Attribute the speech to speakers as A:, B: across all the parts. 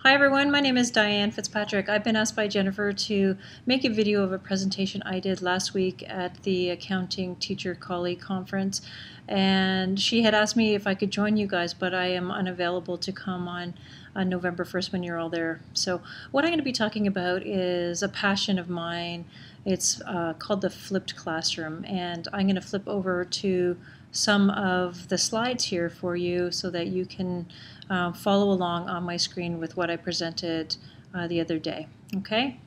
A: Hi everyone, my name is Diane Fitzpatrick. I've been asked by Jennifer to make a video of a presentation I did last week at the Accounting Teacher Colleague Conference, and she had asked me if I could join you guys, but I am unavailable to come on November 1st when you're all there. So what I'm going to be talking about is a passion of mine. It's called the flipped classroom, and I'm going to flip over to some of the slides here for you so that you can follow along on my screen with what I presented the other day. Okay?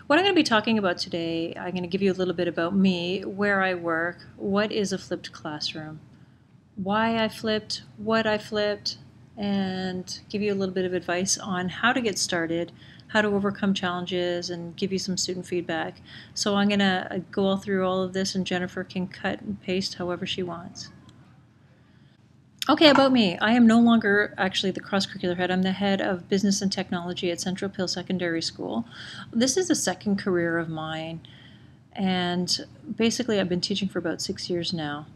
A: What I'm going to be talking about today, I'm going to give you a little bit about me, where I work, what is a flipped classroom, why I flipped, what I flipped, and give you a little bit of advice on how to get started, how to overcome challenges, and give you some student feedback. So I'm going to go through all of this, and Jennifer can cut and paste however she wants. Okay, about me. I am no longer actually the cross-curricular head. I'm the head of business and technology at Central Peel Secondary School. This is a second career of mine, and basically I've been teaching for about 6 years now.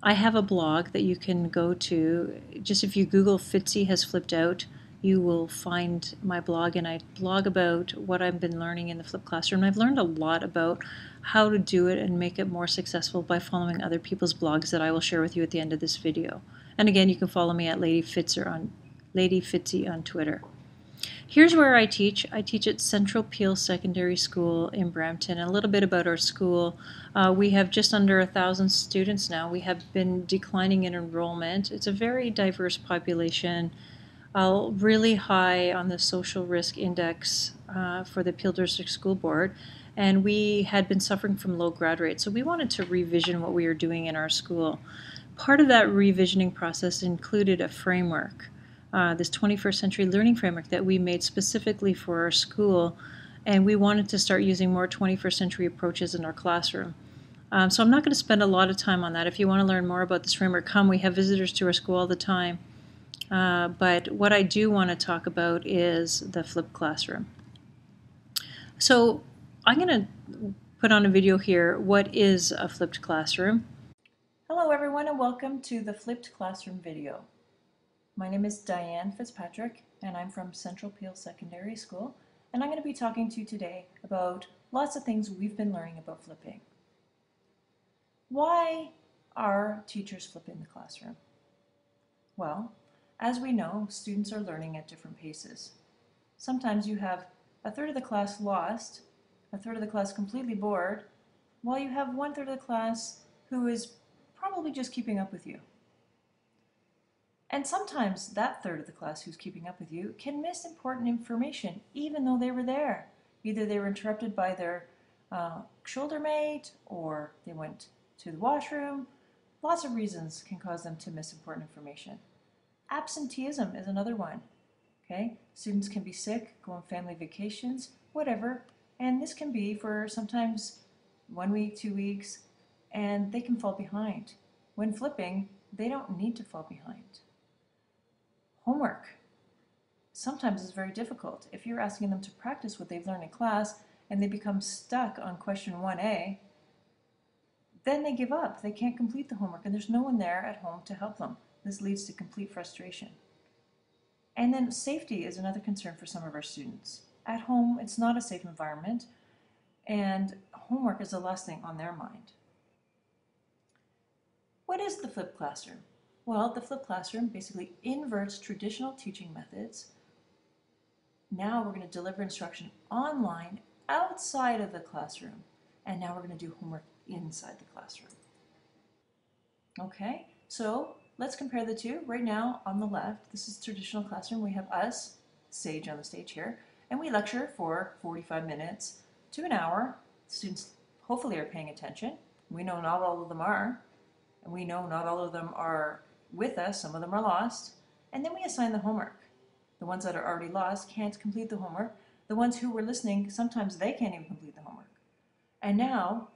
A: I have a blog that you can go to. Just if you Google Fitzy has flipped out, you will find my blog, and I blog about what I've been learning in the flipped classroom. I've learned a lot about how to do it and make it more successful by following other people's blogs that I will share with you at the end of this video. And again, you can follow me at Lady Fitzy on Twitter. Here's where I teach. I teach at Central Peel Secondary School in Brampton. A little bit about our school. We have just under 1,000 students now. We have been declining in enrollment. It's a very diverse population, really high on the social risk index for the Peel District School Board. And we had been suffering from low grad rates, so we wanted to revision what we were doing in our school. Part of that revisioning process included a framework, this 21st century learning framework that we made specifically for our school, and we wanted to start using more 21st century approaches in our classroom. So I'm not going to spend a lot of time on that. If you want to learn more about this framework, come. We have visitors to our school all the time. But what I do want to talk about is the flipped classroom. So I'm going to put on a video here. What is a flipped classroom? Hello everyone, and welcome to the flipped classroom video. My name is Diane Fitzpatrick, and I'm from Central Peel Secondary School, and I'm going to be talking to you today about lots of things we've been learning about flipping. Why are teachers flipping the classroom? Well, as we know, students are learning at different paces. Sometimes you have a third of the class lost, a third of the class completely bored, while you have 1/3 of the class who is probably just keeping up with you. And sometimes that third of the class who's keeping up with you can miss important information even though they were there. Either they were interrupted by their shoulder mate, or they went to the washroom. Lots of reasons can cause them to miss important information. Absenteeism is another one. Okay, students can be sick, go on family vacations, whatever, and this can be for sometimes 1 week, 2 weeks, and they can fall behind. When flipping, they don't need to fall behind. Homework sometimes is very difficult. If you're asking them to practice what they've learned in class and they become stuck on question 1A, then they give up. They can't complete the homework, and there's no one there at home to help them. This leads to complete frustration. And then safety is another concern for some of our students. At home, it's not a safe environment, and homework is the last thing on their mind. What is the flipped classroom? Well, the flipped classroom basically inverts traditional teaching methods. Now we're going to deliver instruction online outside of the classroom, and now we're going to do homework inside the classroom. Okay, so let's compare the two. Right now on the left, this is traditional classroom. We have us, Sage, on the stage here, and we lecture for 45 minutes to an hour. Students hopefully are paying attention. We know not all of them are, and we know not all of them are with us. Some of them are lost, and then we assign the homework. The ones that are already lost can't complete the homework. The ones who were listening, sometimes they can't even complete the homework. And now,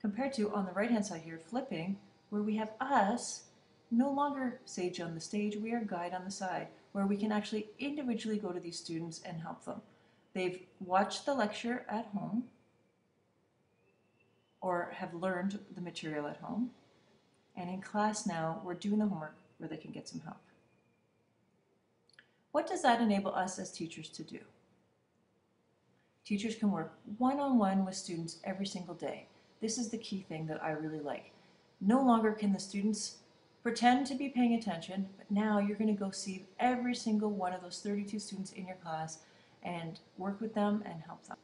A: compared to on the right-hand side here, flipping, where we have us, no longer Sage on the stage, we are Guide on the side, where we can actually individually go to these students and help them. They've watched the lecture at home, or have learned the material at home, and in class now, we're doing the homework where they can get some help. What does that enable us as teachers to do? Teachers can work one-on-one with students every single day. This is the key thing that I really like. No longer can the students pretend to be paying attention, but now you're going to go see every single one of those 32 students in your class and work with them and help them.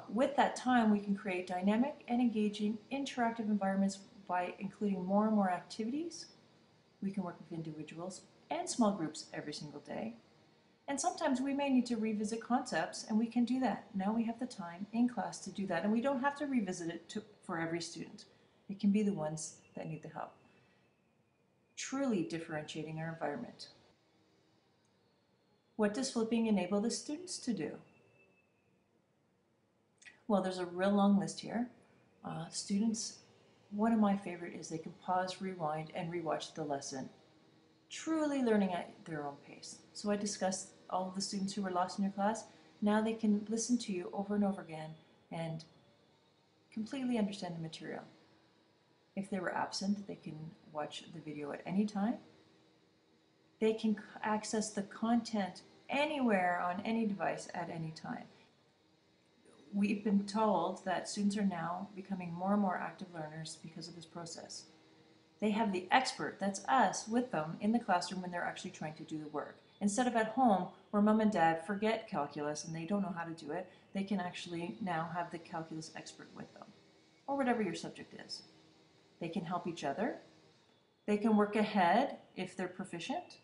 A: With that time, we can create dynamic and engaging interactive environments by including more and more activities. We can work with individuals and small groups every single day. And sometimes we may need to revisit concepts, and we can do that. Now we have the time in class to do that, and we don't have to revisit it for every student. It can be the ones that need the help. Truly differentiating our environment. What does flipping enable the students to do? Well, there's a real long list here. Students, one of my favorite is they can pause, rewind, and rewatch the lesson. Truly learning at their own pace. So I discussed all of the students who were lost in your class. Now they can listen to you over and over again and completely understand the material. If they were absent, they can watch the video at any time. They can access the content anywhere on any device at any time. We've been told that students are now becoming more and more active learners because of this process. They have the expert, that's us, with them in the classroom when they're actually trying to do the work. Instead of at home where mom and dad forget calculus and they don't know how to do it, they can actually now have the calculus expert with them, or whatever your subject is. They can help each other. They can work ahead if they're proficient.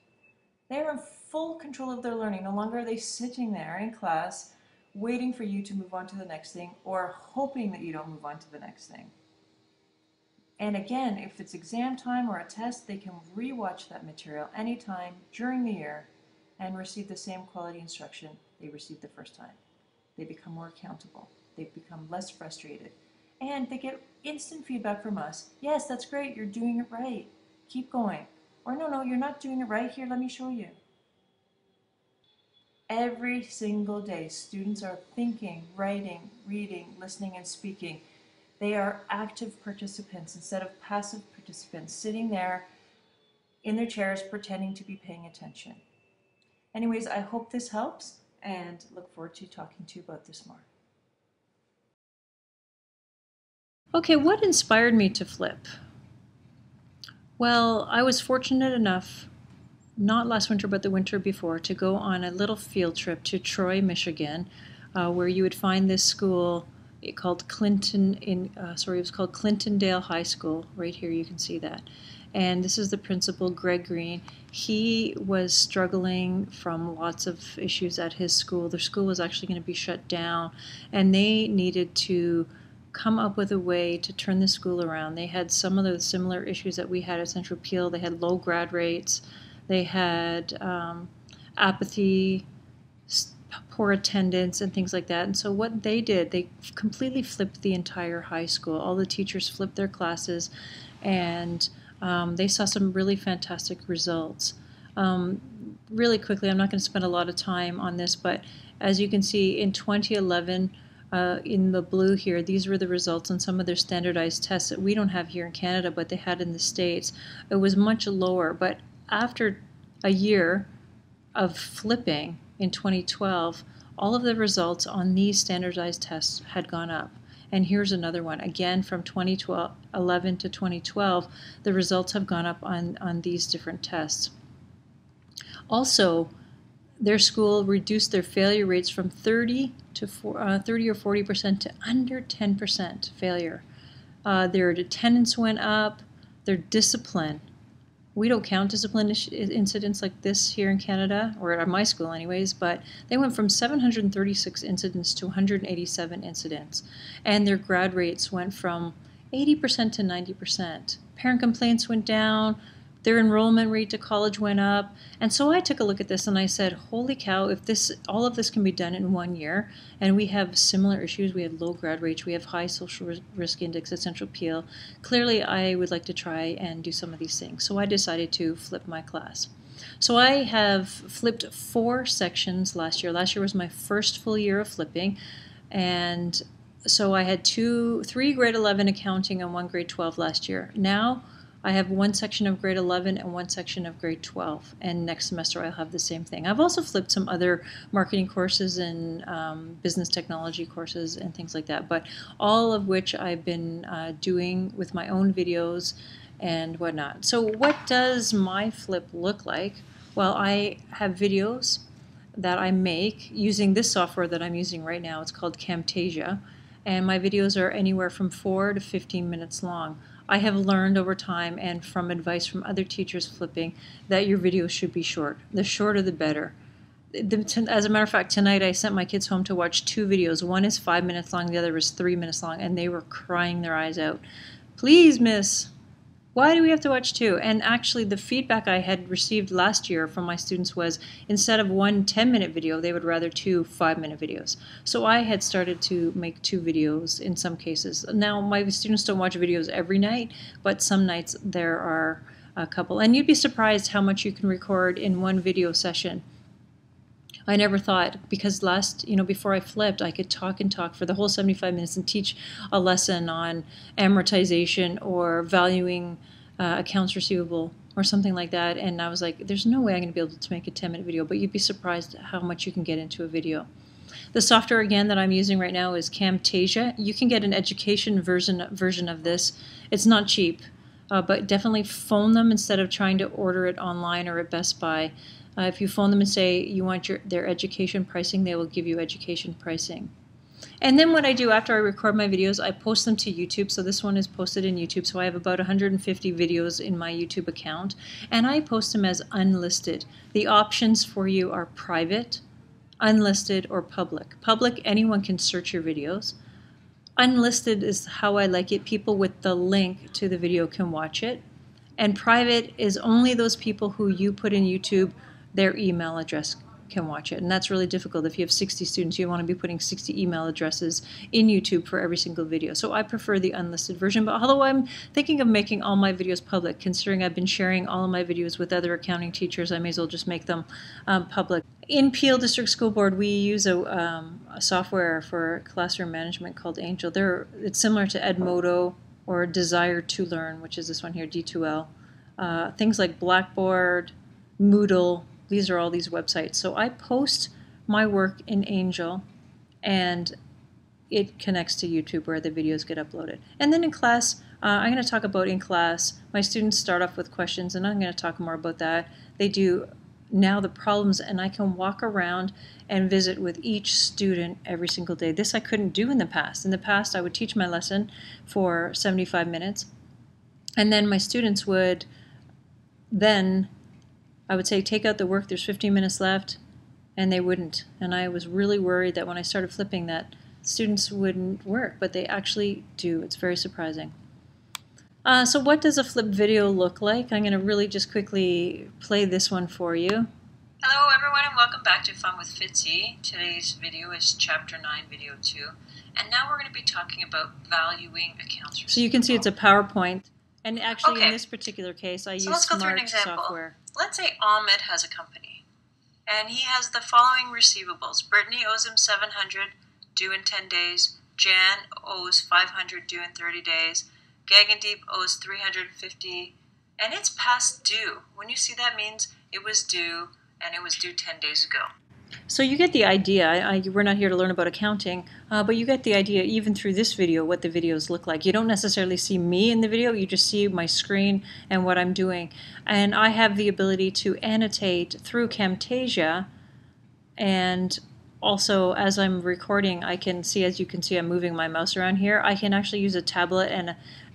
A: They are in full control of their learning. No longer are they sitting there in class waiting for you to move on to the next thing or hoping that you don't move on to the next thing. And again, if it's exam time or a test, they can rewatch that material anytime during the year and receive the same quality instruction they received the first time. They become more accountable. They become less frustrated. And they get instant feedback from us. Yes, that's great. You're doing it right. Keep going. Or no, you're not doing it right. Here, let me show you. Every single day, students are thinking, writing, reading, listening, and speaking. They are active participants instead of passive participants, sitting there in their chairs pretending to be paying attention. Anyways, I hope this helps and look forward to talking to you about this more. Okay, what inspired me to flip? Well, I was fortunate enough, not last winter but the winter before, to go on a little field trip to Troy, Michigan, where you would find this school called it was called Clintondale High School. Right here you can see that. And this is the principal, Greg Green. He was struggling from lots of issues at his school. Their school was actually going to be shut down, and they needed to come up with a way to turn the school around. They had some of the similar issues that we had at Central Peel. They had low grad rates. They had apathy, poor attendance, and things like that. And so what they did, they completely flipped the entire high school. All the teachers flipped their classes, and they saw some really fantastic results. Really quickly, I'm not going to spend a lot of time on this, but as you can see, in 2011, in the blue here, these were the results on some of their standardized tests that we don't have here in Canada, but they had in the States. It was much lower, but after a year of flipping in 2012, all of the results on these standardized tests had gone up. And here's another one. Again, from 2011 to 2012, the results have gone up on these different tests. Also, their school reduced their failure rates from 30 or 40% to under 10% failure. Their attendance went up. Their discipline. We don't count discipline incidents like this here in Canada, or at my school anyways, but they went from 736 incidents to 187 incidents. And their grad rates went from 80% to 90%. Parent complaints went down. Their enrollment rate to college went up. And so I took a look at this and I said, holy cow, if all of this can be done in 1 year, and we have similar issues, we have low grad rates, we have high social risk index at Central Peel, clearly I would like to try and do some of these things. So I decided to flip my class. So I have flipped 4 sections last year. Last year was my first full year of flipping, and so I had 3 grade 11 accounting and 1 grade 12 last year. Now I have one section of grade 11 and one section of grade 12, and next semester I'll have the same thing. I've also flipped some other marketing courses and business technology courses and things like that, but all of which I've been doing with my own videos and whatnot. So what does my flip look like? Well, I have videos that I make using this software that I'm using right now. It's called Camtasia, and my videos are anywhere from 4 to 15 minutes long. I have learned over time and from advice from other teachers flipping that your videos should be short. The shorter the better. As a matter of fact, tonight I sent my kids home to watch 2 videos. One is 5 minutes long, the other is 3 minutes long, and they were crying their eyes out. Please, miss, why do we have to watch 2? And actually the feedback I had received last year from my students was instead of one 10-minute video, they would rather 2 5-minute videos. So I had started to make 2 videos in some cases. Now my students don't watch videos every night, but some nights there are a couple. And you'd be surprised how much you can record in one video session. I never thought, because before I flipped, I could talk and talk for the whole 75 minutes and teach a lesson on amortization or valuing accounts receivable or something like that. And I was like, there's no way I'm going to be able to make a 10-minute video, but you'd be surprised how much you can get into a video. The software, again, that I'm using right now is Camtasia. You can get an education version of this. It's not cheap, but definitely phone them instead of trying to order it online or at Best Buy. If you phone them and say you want their education pricing, they will give you education pricing. And then what I do after I record my videos, I post them to YouTube. So this one is posted in YouTube. So I have about 150 videos in my YouTube account. And I post them as unlisted. The options for you are private, unlisted, or public. Public, anyone can search your videos. Unlisted is how I like it. People with the link to the video can watch it. And private is only those people who you put in YouTube, their email address can watch it. And that's really difficult. If you have 60 students, you want to be putting 60 email addresses in YouTube for every single video. So I prefer the unlisted version, but although I'm thinking of making all my videos public, considering I've been sharing all of my videos with other accounting teachers, I may as well just make them public. In Peel District School Board, we use a software for classroom management called Angel. It's similar to Edmodo or Desire to Learn, which is this one here, D2L. Things like Blackboard, Moodle, these are all these websites. So I post my work in Angel, and it connects to YouTube where the videos get uploaded. And then in class, I'm going to talk about in class. My students start off with questions, and I'm going to talk more about that. They do now the problems, and I can walk around and visit with each student every single day. This I couldn't do in the past. In the past, I would teach my lesson for 75 minutes, and then my students would I would say, take out the work, there's 15 minutes left, and they wouldn't. And I was really worried that when I started flipping that students wouldn't work, but they actually do. It's very surprising. So what does a flip video look like? I'm going to really just quickly play this one for you. Hello everyone and welcome back to Fun with Fitzy. Today's video is Chapter 9, Video 2. And now we're going to be talking about valuing accounts receivable. So you can see it's a PowerPoint. And actually in this particular case I use Smart software.
B: Let's say Ahmed has a company, and he has the following receivables. Brittany owes him $700, due in 10 days. Jan owes $500, due in 30 days. Gagandeep owes $350, and it's past due. When you see that means it was due, and it was due 10 days ago.
A: So you get the idea. We're not here to learn about accounting, but you get the idea even through this video what the videos look like. You don't necessarily see me in the video, you just see my screen and what I'm doing. And I have the ability to annotate through Camtasia, and also as I'm recording I can see, as you can see I'm moving my mouse around here, I can actually use a tablet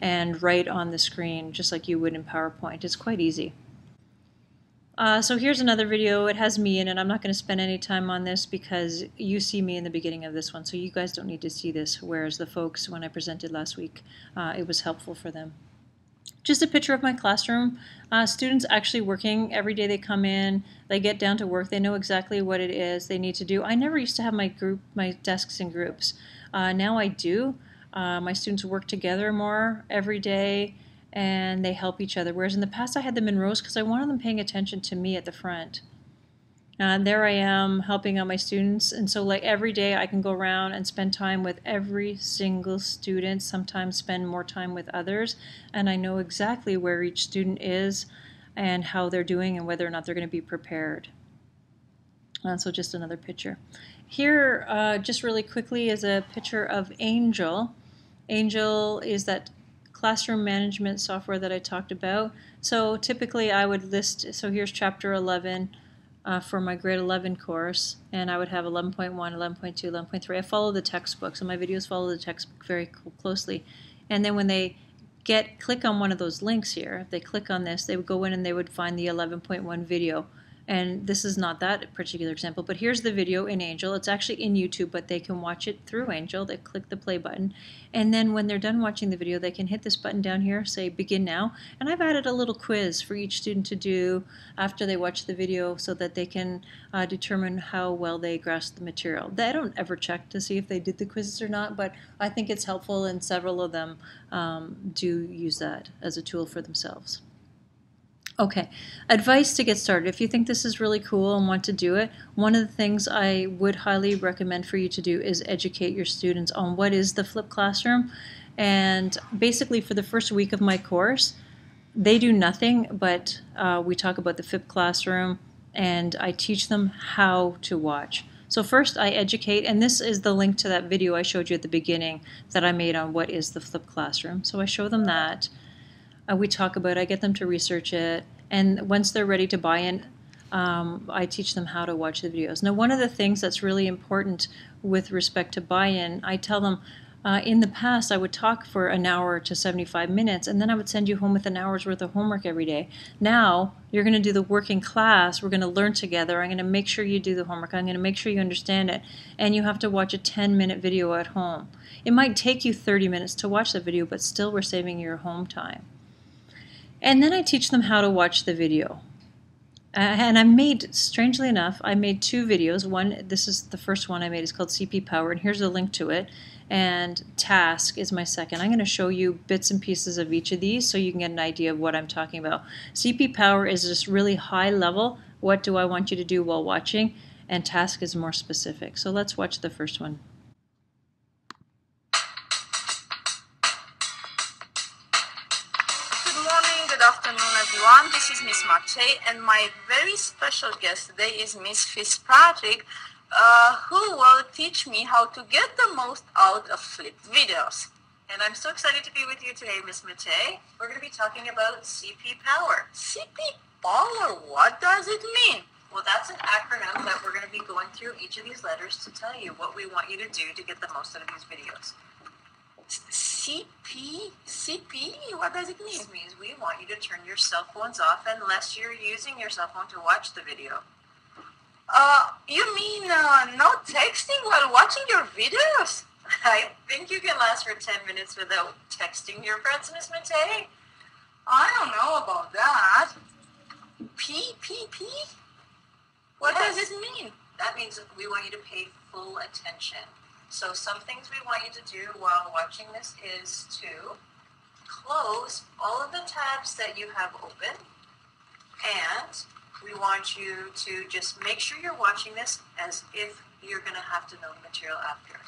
A: and write on the screen just like you would in PowerPoint. It's quite easy. So here's another video. It has me in it. I'm not going to spend any time on this because you see me in the beginning of this one, so you guys don't need to see this, whereas the folks, when I presented last week, it was helpful for them. Just a picture of my classroom. Students actually working. Every day they come in, they get down to work, they know exactly what it is they need to do. I never used to have my desks in groups. Now I do. My students work together more every day, and they help each other, whereas in the past I had them in rows because I wanted them paying attention to me at the front. There I am helping out my students, and so like every day I can go around and spend time with every single student, sometimes spend more time with others, and I know exactly where each student is and how they're doing and whether or not they're going to be prepared. So just another picture. Here, just really quickly, is a picture of Angel. Angel is that classroom management software that I talked about. So typically I would list, so here's chapter 11 for my grade 11 course, and I would have 11.1, 11.2, 11.3. I follow the textbook, so my videos follow the textbook very closely. And then when they click on one of those links here, if they click on this, they would go in and they would find the 11.1 video. And this is not that particular example, but here's the video in Angel. It's actually in YouTube, but they can watch it through Angel. They click the play button, and then when they're done watching the video, they can hit this button down here, say begin now, and I've added a little quiz for each student to do after they watch the video so that they can determine how well they grasp the material. I don't ever check to see if they did the quizzes or not, but I think it's helpful, and several of them do use that as a tool for themselves. Okay, advice to get started. If you think this is really cool and want to do it, one of the things I would highly recommend for you to do is educate your students on what is the flipped classroom. And basically for the first week of my course, they do nothing, but we talk about the flipped classroom and I teach them how to watch. So first I educate, and this is the link to that video I showed you at the beginning that I made on what is the flipped classroom. So I show them that. We talk about it, I get them to research it, and once they're ready to buy in, I teach them how to watch the videos. Now, one of the things that's really important with respect to buy-in, I tell them, in the past I would talk for an hour to 75 minutes, and then I would send you home with an hour's worth of homework every day. Now, you're going to do the work in class, we're going to learn together, I'm going to make sure you do the homework, I'm going to make sure you understand it, and you have to watch a 10-minute video at home. It might take you 30 minutes to watch the video, but still we're saving your home time. And then I teach them how to watch the video. And I made, strangely enough, I made two videos. One, this is the first one I made, it's called CP Power, and here's a link to it. And Task is my second. I'm going to show you bits and pieces of each of these so you can get an idea of what I'm talking about. CP Power is just really high level, what do I want you to do while watching, and Task is more specific. So let's watch the first one.
C: Good afternoon, everyone. This is Miss Mate, and my very special guest today is Miss Fitzpatrick, who will teach me how to get the most out of flipped videos.
B: And I'm so excited to be with you today, Miss Mate. We're going to be talking about CP Power.
C: CP Power, what does it mean?
B: Well, that's an acronym that we're going to be going through each of these letters to tell you what we want you to do to get the most out of these videos.
C: CP, what does it mean?
B: This means we want you to turn your cell phones off unless you're using your cell phone to watch the video.
C: You mean no texting while watching your videos?
B: I think you can last for 10 minutes without texting your friends, Miss Mate.
C: I don't know about that. P? What does it mean?
B: That means we want you to pay full attention. So some things we want you to do while watching this is to close all of the tabs that you have open, and we want you to just make sure you're watching this as if you're going to have to know the material after.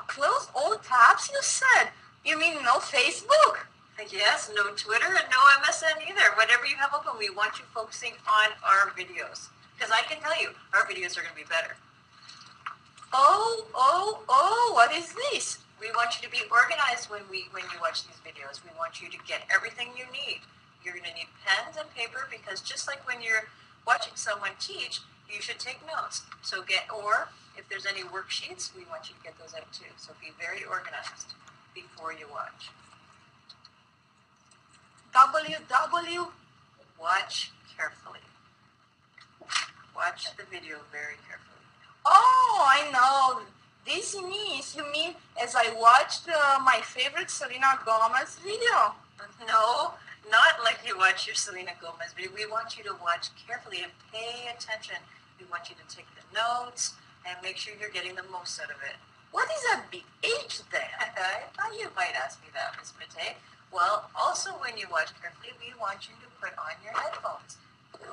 C: Close all tabs, you said? You mean no Facebook?
B: Yes, no Twitter and no MSN either. Whatever you have open, we want you focusing on our videos. Because I can tell you, our videos are going to be better.
C: Oh, what is this?
B: We want you to be organized when you watch these videos. We want you to get everything you need. You're going to need pens and paper because just like when you're watching someone teach, you should take notes. So or if there's any worksheets, we want you to get those out too. So be very organized before you watch. Watch carefully. Watch the video very carefully.
C: Oh, I know. This means, you mean as I watched my favorite Selena Gomez video?
B: No, not like you watch your Selena Gomez video. We want you to watch carefully and pay attention. We want you to take the notes and make sure you're getting the most out of it.
C: What is a big H there?
B: I thought you might ask me that, Miss Mate. Well, also when you watch carefully, we want you to put on your headphones.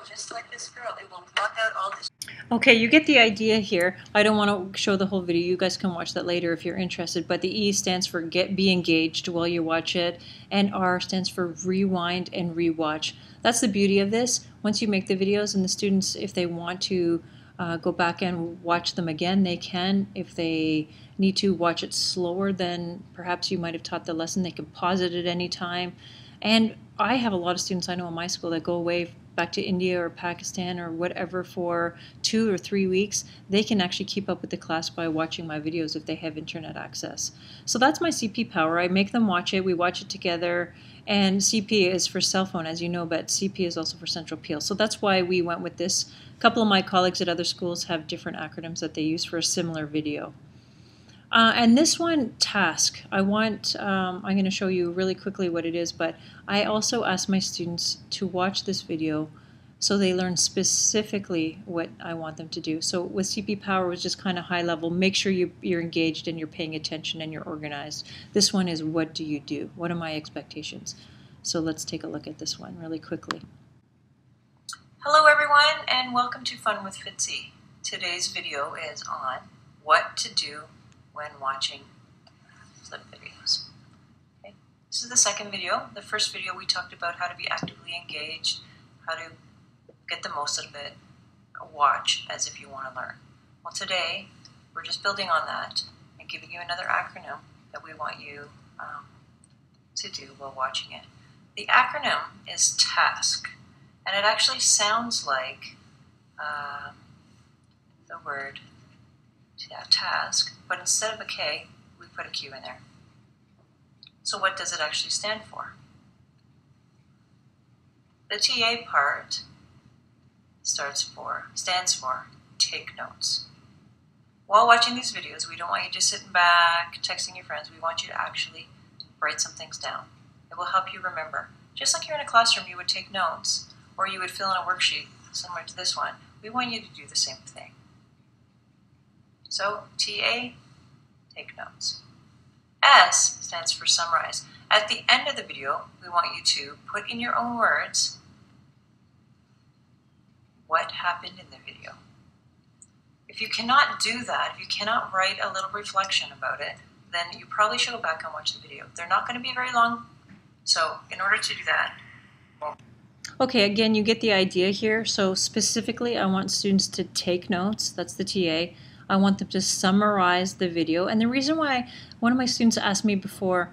C: Just like this girl, it will blot out all this.
A: Okay, you get the idea here. I don't want to show the whole video. You guys can watch that later if you're interested. But the E stands for be engaged while you watch it, and R stands for rewind and rewatch. That's the beauty of this. Once you make the videos, and the students, if they want to go back and watch them again, they can. If they need to watch it slower than perhaps you might have taught the lesson, they can pause it at any time. And I have a lot of students I know in my school that go away back to India or Pakistan or whatever for 2 or 3 weeks. They can actually keep up with the class by watching my videos if they have internet access. So that's my CP Power. I make them watch it. We watch it together. And CP is for cell phone, as you know, but CP is also for central appeal. So that's why we went with this. A couple of my colleagues at other schools have different acronyms that they use for a similar video. And this one, task, I'm going to show you really quickly what it is, but I also ask my students to watch this video so they learn specifically what I want them to do. So with CP Power, it was just kind of high level. Make sure you're engaged and you're paying attention and you're organized. This one is, what do you do? What are my expectations? So let's take a look at this one really quickly.
B: Hello everyone, and welcome to Fun with Fitzy. Today's video is on what to do when watching flip videos. Okay. This is the second video. The first video we talked about how to be actively engaged, how to get the most out of it, watch as if you want to learn. Well, today we're just building on that and giving you another acronym that we want you to do while watching it. The acronym is TASK, and it actually sounds like the word task, but instead of a K, we put a Q in there. So what does it actually stand for? The TA part stands for take notes. While watching these videos, we don't want you just sitting back, texting your friends. We want you to actually write some things down. It will help you remember. Just like you're in a classroom, you would take notes, or you would fill in a worksheet similar to this one. We want you to do the same thing. So, TA, take notes. S stands for summarize. At the end of the video, we want you to put in your own words what happened in the video. If you cannot do that, if you cannot write a little reflection about it, then you probably should go back and watch the video. They're not going to be very long, so in order to do that,
A: Okay, again, you get the idea here. So specifically, I want students to take notes. That's the TA. I want them to summarize the video. And the reason why, one of my students asked me before,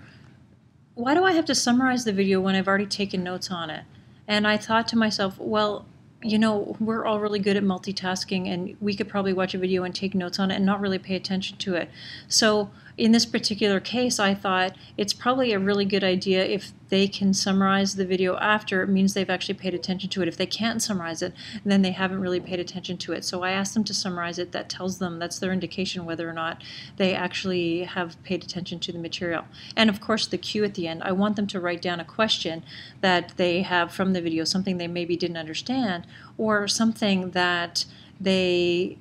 A: why do I have to summarize the video when I've already taken notes on it? And I thought to myself, well, you know, we're all really good at multitasking, and we could probably watch a video and take notes on it and not really pay attention to it. So in this particular case, I thought it's probably a really good idea if they can summarize the video after. It means they've actually paid attention to it. If they can't summarize it, then they haven't really paid attention to it. So I asked them to summarize it. That tells them, that's their indication whether or not they actually have paid attention to the material. And of course, the Q at the end, I want them to write down a question that they have from the video, something they maybe didn't understand, or something that they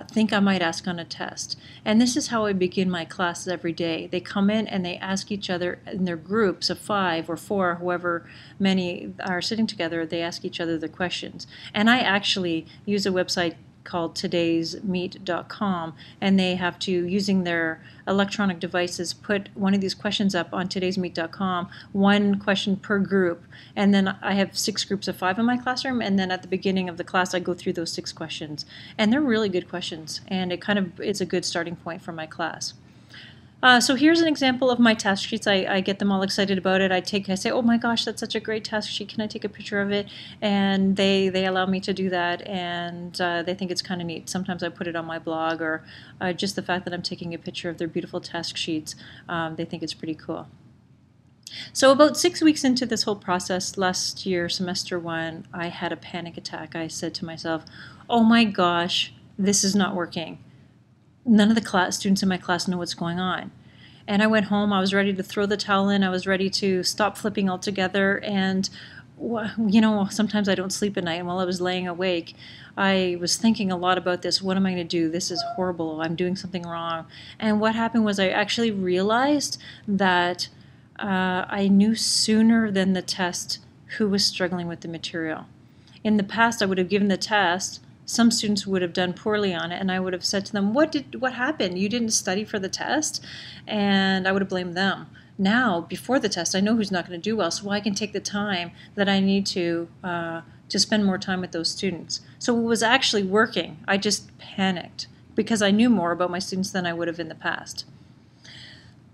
A: think I might ask on a test. And this is how I begin my classes every day. They come in and they ask each other in their groups of 5 or 4, however many are sitting together, they ask each other the questions. And I actually use a website called todaysmeet.com, and they have to, using their electronic devices, put one of these questions up on todaysmeet.com, one question per group. And then I have 6 groups of 5 in my classroom, and then at the beginning of the class I go through those 6 questions. And they're really good questions, and it's a good starting point for my class. So here's an example of my task sheets. I get them all excited about it. I say, oh my gosh, that's such a great task sheet. Can I take a picture of it? And they allow me to do that, and they think it's kind of neat. Sometimes I put it on my blog, or just the fact that I'm taking a picture of their beautiful task sheets, they think it's pretty cool. So about 6 weeks into this whole process, last year, semester 1, I had a panic attack. I said to myself, oh my gosh, this is not working. None of the students in my class know what's going on. And I went home, I was ready to throw the towel in, I was ready to stop flipping altogether, and you know, sometimes I don't sleep at night, and while I was laying awake, I was thinking a lot about this. What am I going to do? This is horrible. I'm doing something wrong. And what happened was I actually realized that I knew sooner than the test who was struggling with the material. in the past I would have given the test, some students would have done poorly on it, and I would have said to them, what happened? You didn't study for the test? And I would have blamed them. Now, before the test, I know who's not going to do well, so I can take the time that I need to spend more time with those students. So it was actually working. I just panicked because I knew more about my students than I would have in the past.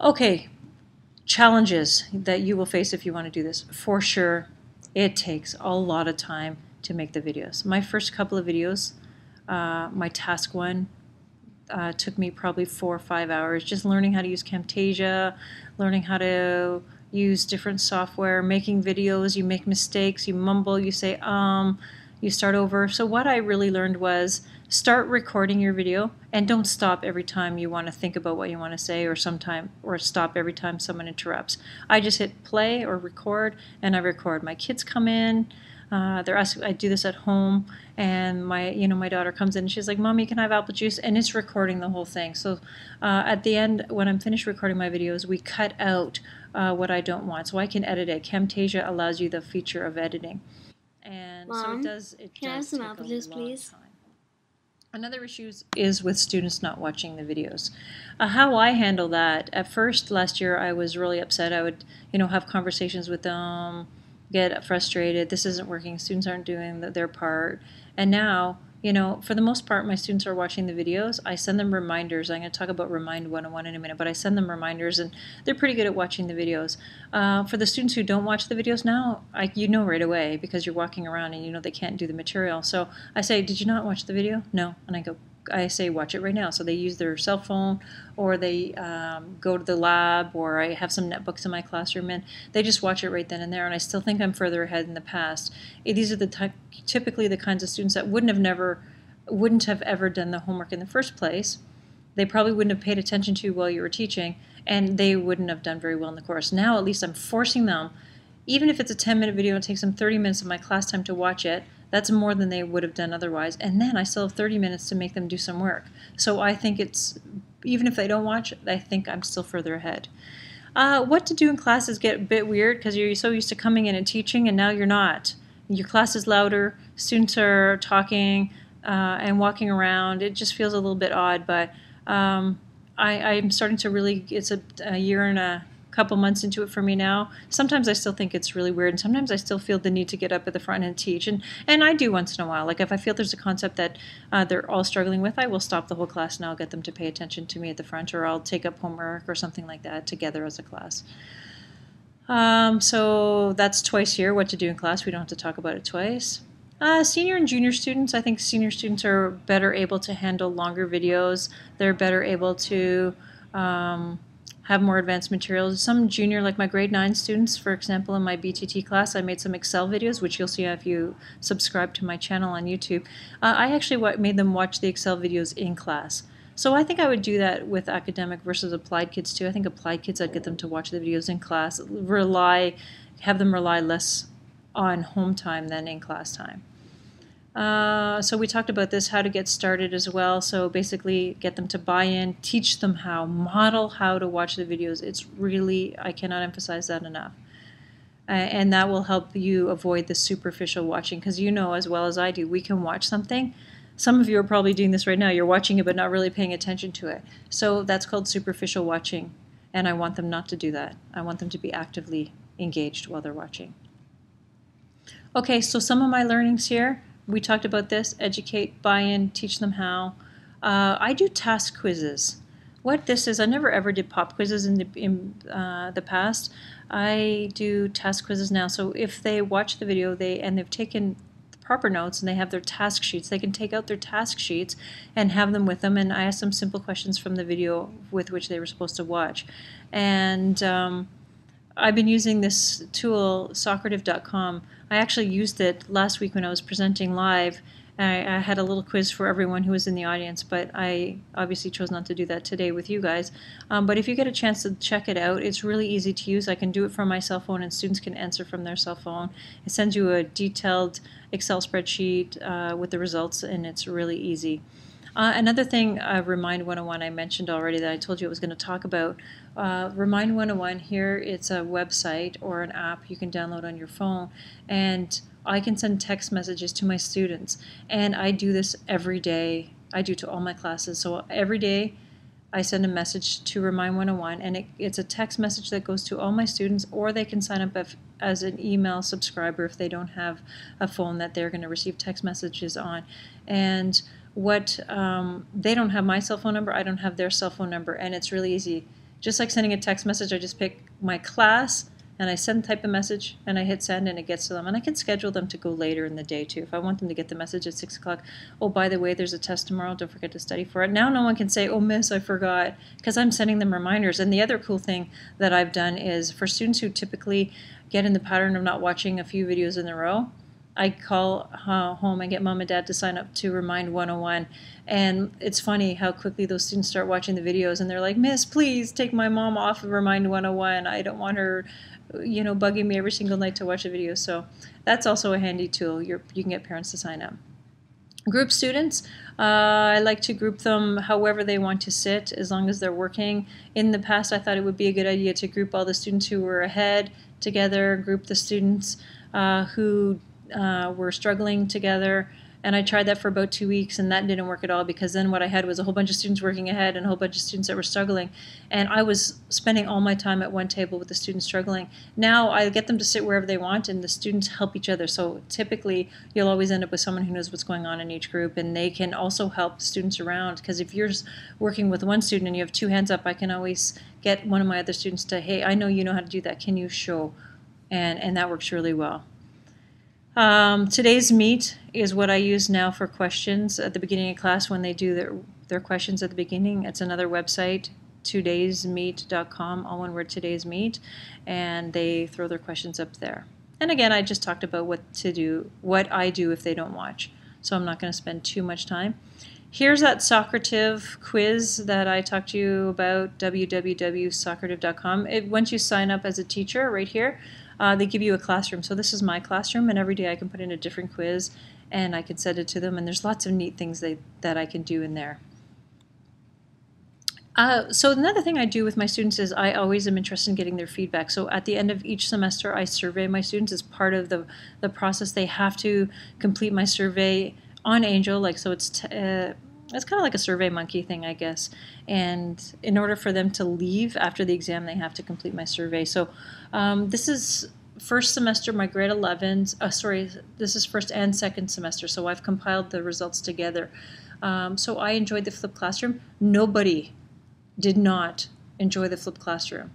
A: Okay, challenges that you will face if you want to do this. For sure, it takes a lot of time to make the videos. My first couple of videos, my task one, took me probably 4 or 5 hours just learning how to use Camtasia, learning how to use different software, making videos. You make mistakes, you mumble, you say you start over. So what I really learned was start recording your video and don't stop every time you want to think about what you want to say, or stop every time someone interrupts. I just hit play or record and I record. My kids come in, they're asking, I do this at home, and my daughter comes in and she's like, Mommy, can I have apple juice? And it's recording the whole thing. So at the end, when I'm finished recording my videos, we cut out what I don't want, so I can edit it. Camtasia allows you the feature of editing, and
D: Mom,
A: so it does
D: can I have some apple juice, please?
A: Time. Another issue is with students not watching the videos. How I handle that, at first last year I was really upset. I would have conversations with them, get frustrated, this isn't working, students aren't doing their part. And now, for the most part, my students are watching the videos. I send them reminders. I'm going to talk about Remind 101 in a minute, but I send them reminders, and they're pretty good at watching the videos. For the students who don't watch the videos now, you know right away because you're walking around and you know they can't do the material. So I say, did you not watch the video? No. And I say, watch it right now. So they use their cell phone, or they go to the lab, or I have some netbooks in my classroom, and they just watch it right then and there. And I still think I'm further ahead in the past. These are typically the kinds of students that wouldn't have ever done the homework in the first place. They probably wouldn't have paid attention to while you were teaching, and they wouldn't have done very well in the course. Now at least I'm forcing them, even if it's a 10-minute video and it takes them 30 minutes of my class time to watch it. That's more than they would have done otherwise. And then I still have 30 minutes to make them do some work. So I think even if they don't watch, I think I'm still further ahead. What to do in classes get a bit weird because you're so used to coming in and teaching, and now you're not. Your class is louder, students are talking and walking around. It just feels a little bit odd, but I'm starting to really, it's a year and a couple months into it for me now. Sometimes I still think it's really weird, and sometimes I still feel the need to get up at the front and teach, and I do once in a while. Like if I feel there's a concept that they're all struggling with, I will stop the whole class and I'll get them to pay attention to me at the front, or I'll take up homework or something like that together as a class. So that's twice here, what to do in class. We don't have to talk about it twice. Senior and junior students, I think senior students are better able to handle longer videos. They're better able to have more advanced materials. Some junior, like my grade 9 students, for example, in my BTT class, I made some Excel videos, which you'll see if you subscribe to my channel on YouTube. I actually made them watch the Excel videos in class. So I think I would do that with academic versus applied kids too. I think applied kids, I'd get them to watch the videos in class, have them rely less on home time than in class time. So we talked about this, how to get started as well. So basically get them to buy in, teach them how, model how to watch the videos. It's really, I cannot emphasize that enough. And that will help you avoid the superficial watching, because you know as well as I do, we can watch something. Some of you are probably doing this right now. You're watching it but not really paying attention to it. So that's called superficial watching, and I want them not to do that. I want them to be actively engaged while they're watching. Okay, so some of my learnings here. We talked about this, educate, buy in, teach them how. I do task quizzes. What this is, I never ever did pop quizzes in the past. I do task quizzes now. So if they watch the video and they've taken the proper notes and they have their task sheets, they can take out their task sheets and have them with them, and I ask them simple questions from the video with which they were supposed to watch. And I've been using this tool, Socrative.com. I actually used it last week when I was presenting live. I had a little quiz for everyone who was in the audience, but I obviously chose not to do that today with you guys. But if you get a chance to check it out, it's really easy to use. I can do it from my cell phone, and students can answer from their cell phone. It sends you a detailed Excel spreadsheet with the results, and it's really easy. Another thing, Remind 101, I mentioned already that I told you I was going to talk about. Remind 101, here it's a website or an app you can download on your phone. And I can send text messages to my students, and I do this every day. I do to all my classes. So every day I send a message to Remind 101, and it's a text message that goes to all my students, or they can sign up as an email subscriber if they don't have a phone that they're going to receive text messages on. And they don't have my cell phone number, I don't have their cell phone number, and it's really easy. Just like sending a text message, I just pick my class, and I type a message, and I hit send, and it gets to them. And I can schedule them to go later in the day too. If I want them to get the message at 6 o'clock, oh, by the way, there's a test tomorrow, don't forget to study for it. Now no one can say, oh, miss, I forgot, because I'm sending them reminders. And the other cool thing that I've done is for students who typically get in the pattern of not watching a few videos in a row, I call home and get mom and dad to sign up to Remind 101. And it's funny how quickly those students start watching the videos, and they're like, miss, please take my mom off of Remind 101. I don't want her bugging me every single night to watch a video. So that's also a handy tool. You can get parents to sign up. Group students, I like to group them however they want to sit, as long as they're working. In the past, I thought it would be a good idea to group all the students who were ahead together, group the students who were struggling together. And I tried that for about 2 weeks, and that didn't work at all, because then what I had was a whole bunch of students working ahead and a whole bunch of students that were struggling. And I was spending all my time at one table with the students struggling. Now I get them to sit wherever they want, and the students help each other. So typically you'll always end up with someone who knows what's going on in each group, and they can also help students around. Because if you're working with one student and you have 2 hands up, I can always get one of my other students to, hey, I know you know how to do that. Can you show? And that works really well. Today's Meet is what I use now for questions at the beginning of class when they do their questions at the beginning. It's another website, todaysmeet.com, all one word, Today's Meet, and they throw their questions up there. And again, I just talked about what I do if they don't watch, so I'm not going to spend too much time. Here's that Socratic Quiz that I talked to you about, www.socrative.com. Once you sign up as a teacher right here, they give you a classroom. So this is my classroom, and every day I can put in a different quiz and I can send it to them, and there's lots of neat things that I can do in there. So another thing I do with my students is I always am interested in getting their feedback. So at the end of each semester, I survey my students as part of the process. They have to complete my survey on Angel, so it's kind of like a Survey Monkey thing, I guess. And in order for them to leave after the exam, they have to complete my survey. So this is first semester, my grade 11s. This is first and second semester. So I've compiled the results together. So I enjoyed the flipped classroom. Nobody did not enjoy the flipped classroom.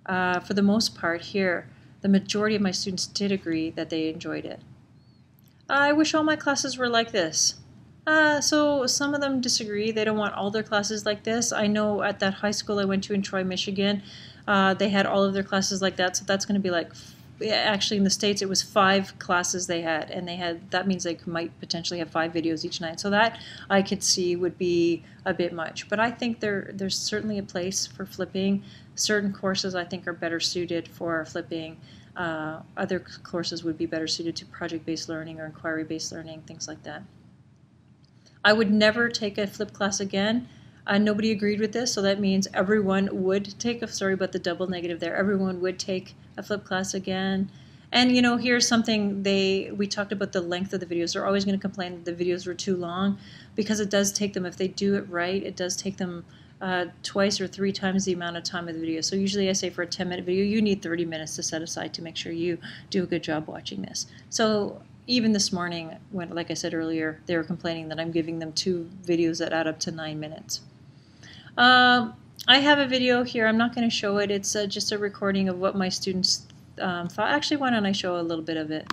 A: For the most part here, the majority of my students did agree that they enjoyed it. I wish all my classes were like this. So some of them disagree. They don't want all their classes like this. I know at that high school I went to in Troy, Michigan, they had all of their classes like that. So that's going to be actually in the States it was 5 classes they had, and that means they might potentially have 5 videos each night. So that I could see would be a bit much. But I think there's certainly a place for flipping. Certain courses I think are better suited for flipping. Other courses would be better suited to project-based learning or inquiry-based learning, things like that. I would never take a flipped class again. Nobody agreed with this, so that means everyone would take sorry about the double negative there. Everyone would take a flipped class again. And here's something we talked about the length of the videos. They're always going to complain that the videos were too long, because it does take them, if they do it right, it does take them twice or 3 times the amount of time of the video. So usually I say for a 10-minute video, you need 30 minutes to set aside to make sure you do a good job watching this. So even this morning, when, like I said earlier, they were complaining that I'm giving them 2 videos that add up to 9 minutes. I have a video here. I'm not going to show it. It's just a recording of what my students thought. Actually, why don't I show a little bit of it?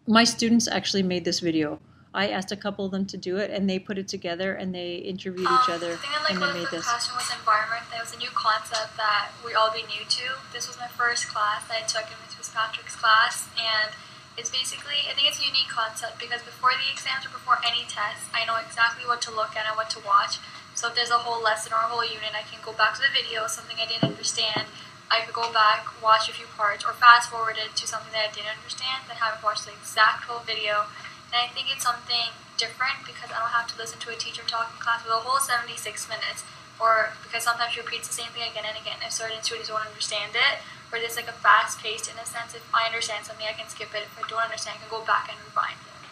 A: My students actually made this video. I asked a couple of them to do it, and they put it together, and they interviewed each other, and they made this.
E: The classroom was environment. That was a new concept that we all be new to. This was my first class that I took in Ms. Fitzpatrick's class, and it's basically, I think it's a unique concept, because before the exams or before any tests, I know exactly what to look at and what to watch. So if there's a whole lesson or a whole unit, I can go back to the video, something I didn't understand. I could go back, watch a few parts, or fast forward it to something that I didn't understand, then have to watch the exact whole video. And I think it's something different, because I don't have to listen to a teacher talk in class for the whole 76 minutes, or because sometimes she repeats the same thing again and again, if certain students don't understand it. where it's like a fast paced in a sense. If I understand something, I can skip it. If I don't understand, I can go back and rewind it.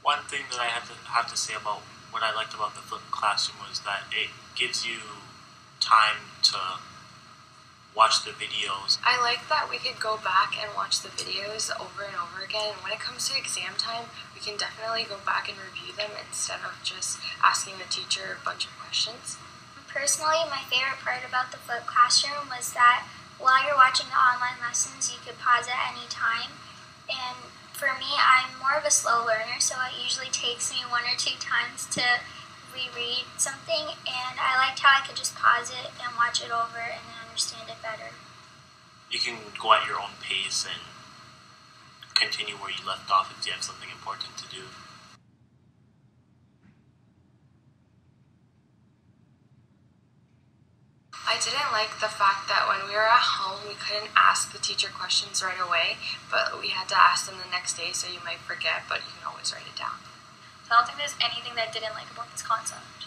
F: One thing that I have to say about what I liked about the flipped classroom was that it gives you time to watch the videos.
G: I like that we could go back and watch the videos over and over again. And when it comes to exam time, we can definitely go back and review them instead of just asking the teacher a bunch of questions.
H: Personally, my favorite part about the flipped classroom was that while you're watching the online lessons, you could pause at any time. And for me, I'm more of a slow learner, so it usually takes me 1 or 2 times to reread something, and I liked how I could just pause it and watch it over and then understand it better.
F: You can go at your own pace and continue where you left off if you have something important to do.
G: I didn't like the fact that when we were at home, we couldn't ask the teacher questions right away, but we had to ask them the next day, so you might forget, but you can always write it down.
E: So I don't think there's anything that I didn't like about this concept.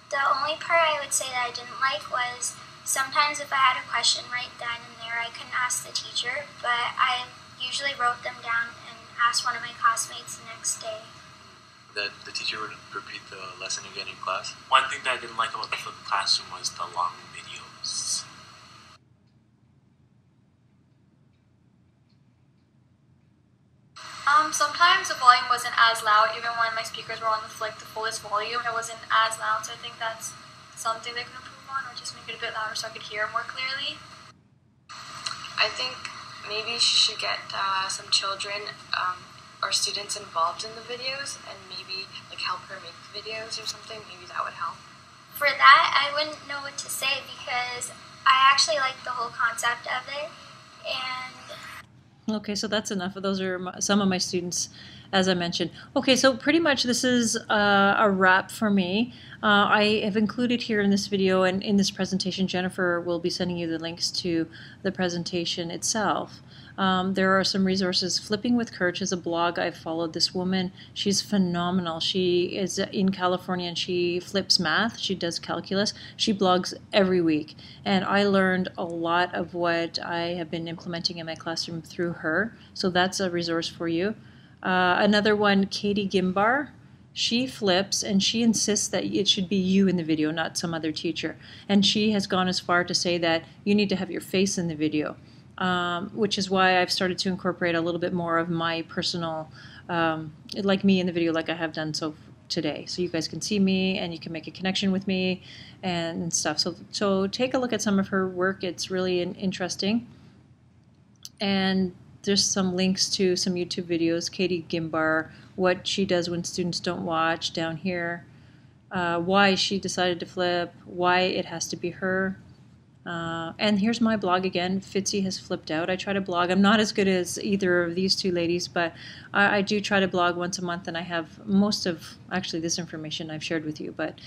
H: The only part I would say that I didn't like was sometimes if I had a question right then and there, I couldn't ask the teacher, but I usually wrote them down and asked one of my classmates the next day.
I: That the teacher would repeat the lesson again in class?
F: One thing that I didn't like about the flipped classroom was the long videos.
E: Sometimes the volume wasn't as loud, even when my speakers were on the fullest volume, it wasn't as loud, so I think that's something they can improve on, or just make it a bit louder so I could hear more clearly.
G: I think maybe she should get some children or students involved in the videos and maybe like help her make the videos or something. Maybe that would help.
H: For that, I wouldn't know what to say because I actually like the whole concept of it, and
A: Okay, so that's enough. Those are some of my students, as I mentioned. Okay, so pretty much this is a wrap for me. I have included here in this video and in this presentation, Jennifer will be sending you the links to the presentation itself. There are some resources. Flipping with Courage is a blog. I've followed this woman. She's phenomenal. She is in California and she flips math. She does calculus. She blogs every week. And I learned a lot of what I have been implementing in my classroom through her. So that's a resource for you. Another one, Katie Gimbar. She flips and she insists that it should be you in the video, not some other teacher. And she has gone as far to say that you need to have your face in the video. Which is why I've started to incorporate a little bit more of my personal, like me in the video, like I have done today. So you guys can see me and you can make a connection with me and stuff. So take a look at some of her work. It's really interesting. And there's some links to some YouTube videos. Katie Gimbar, what she does when students don't watch down here, why she decided to flip, why it has to be her. And here's my blog again. Fitzy has flipped out. I try to blog. I'm not as good as either of these two ladies, but I do try to blog once a month, and I have most of actually this information I've shared with you. But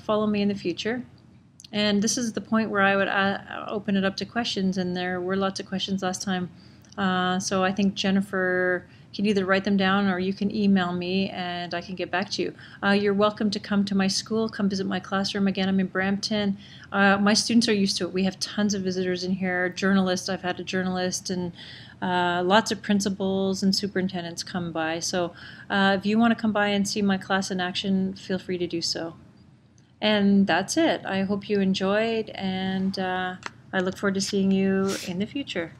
A: follow me in the future. And this is the point where I would open it up to questions, and there were lots of questions last time. So I think Jennifer can either write them down or you can email me and I can get back to you. You're welcome to come to my school, come visit my classroom. Again, I'm in Brampton. My students are used to it. We have tons of visitors in here, journalists. I've had a journalist and lots of principals and superintendents come by. So if you want to come by and see my class in action, feel free to do so. And that's it. I hope you enjoyed, and I look forward to seeing you in the future.